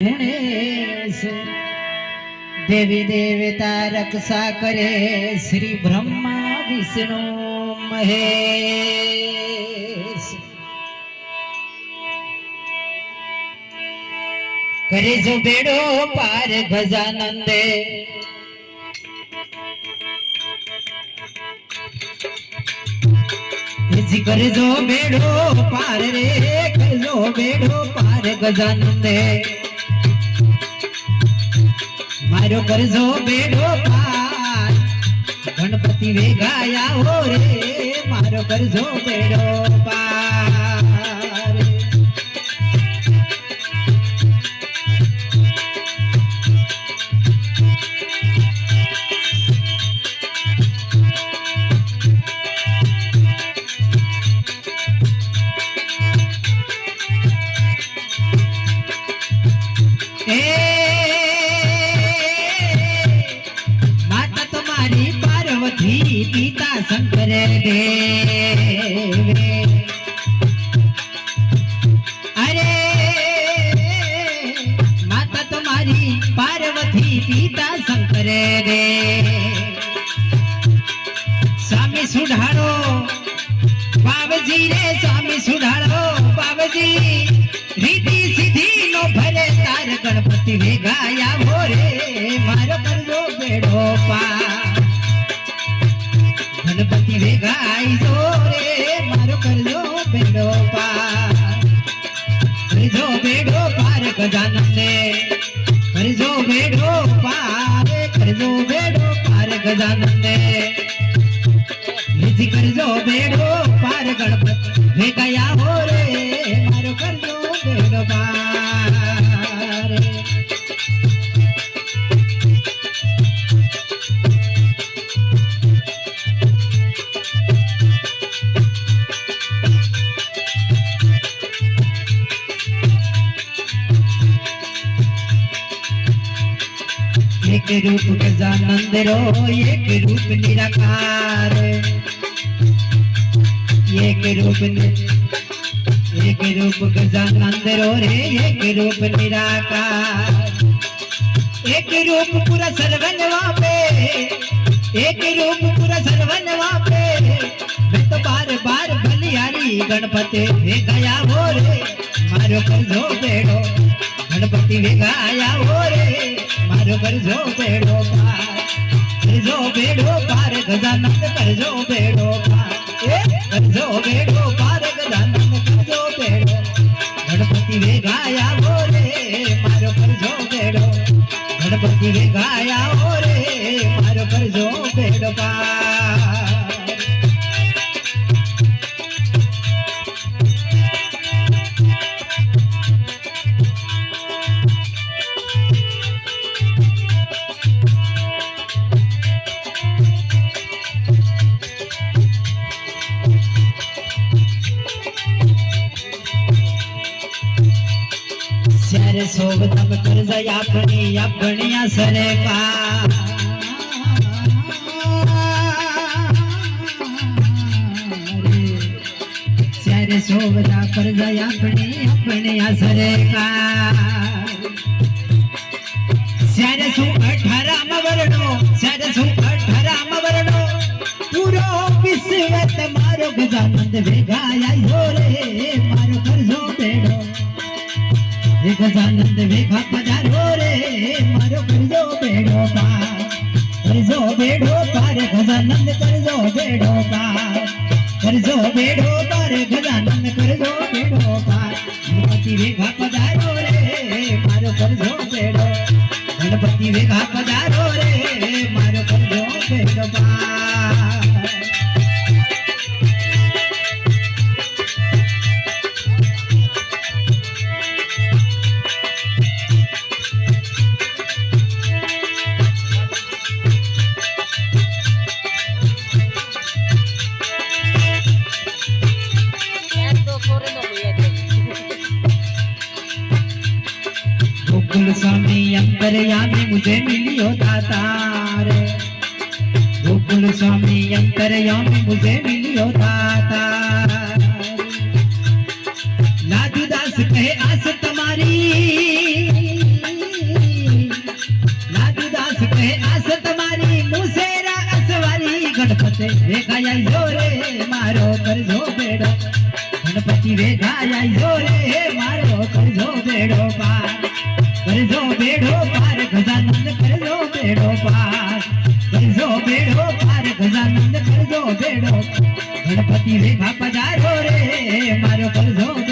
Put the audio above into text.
गुणेश देवी देवता रक्षा करे श्री ब्रह्मा विष्णु महेश करे जो बेड़ो पार गजानंदे करे जो बेड़ो पार रे करे जो बेड़ो पार गजानंदे मारो करजो बेड़ो पार गणपति वेगाया हो रे मारो करजो बेड़ो पार पिता शंकर देव अरे माता तुम्हारी पार्वती पिता शंकर देव स्वामी सुधारो बाबजी रे स्वामी सुधारो बाबजी रिद्धि सिद्धि नो भरे तार गणपति वेगाया हो रे मारो करजो बेड़ो पार गणपति वेगाई जो रे मारो करजो बेड़ो पार करजो बेड़ो पार गजानंदे करजो बेड़ो पार करजो बेड़ो पार गजानंदे निधि करजो बेड़ो पार गणपति वेगाया हो रे मारो करजो बेड़ो पार एक रूप गजानंद रो एक रूप निराकार एक रूप गजानंद रो रे एक रूप निराकार एक रूप पूरा सर्वनवा पे एक रूप पूरा सर्वनवा पे मैं तो बार बार बलियारी गणपति वेगाया हो रे मारो करजो बेड़ो गणपति वेगाया हो रे मारो करजो बेड़ो पार गजानंद करजो बेड़ो पार करजो बेड़ो पार गजानंद करजो बेड़ो गणपति वेगाया हो रे मारो करजो बेड़ो गणपति वेगाया हो रे मारो करजो बेड़ो पार सारे सोबतम कर जया अपनी असरे का सारे सोबता कर जया अपनी असरे का सारे सु 18 वर्णो सारे सु 18 वर्णो पूरो विश्व मारो गजानंद वेगाया हो रे मारो करजो बेड़ो गजानंद वेगा पधारो रे मारो करजो बेड़ो पार गजानंद करजो बेड़ो पार करजो बेड़ो पार गजानंद करजो बेड़ो पार गणपति वेगा पधारो रे मारो करजो बेड़ो गणपति वेगा पधारो रे मारो करजो बेड़ो पार स्वामी अंतरयामी मुझे मिलियो दातार गोकुल स्वामी अंतरयामी मुझे मिलियो दातार लादू दास कहे आस तुम्हारी વેગાય જો રે મારો કરજો બેડો ગણપતિ વેગાય જો રે મારો કરજો બેડો પાર કરજો બેડો પાર ગજાનંદ કરજો બેડો પાર કરજો બેડો પાર ગજાનંદ કરજો બેડો ગણપતિ વેગા પધારો રે મારો કરજો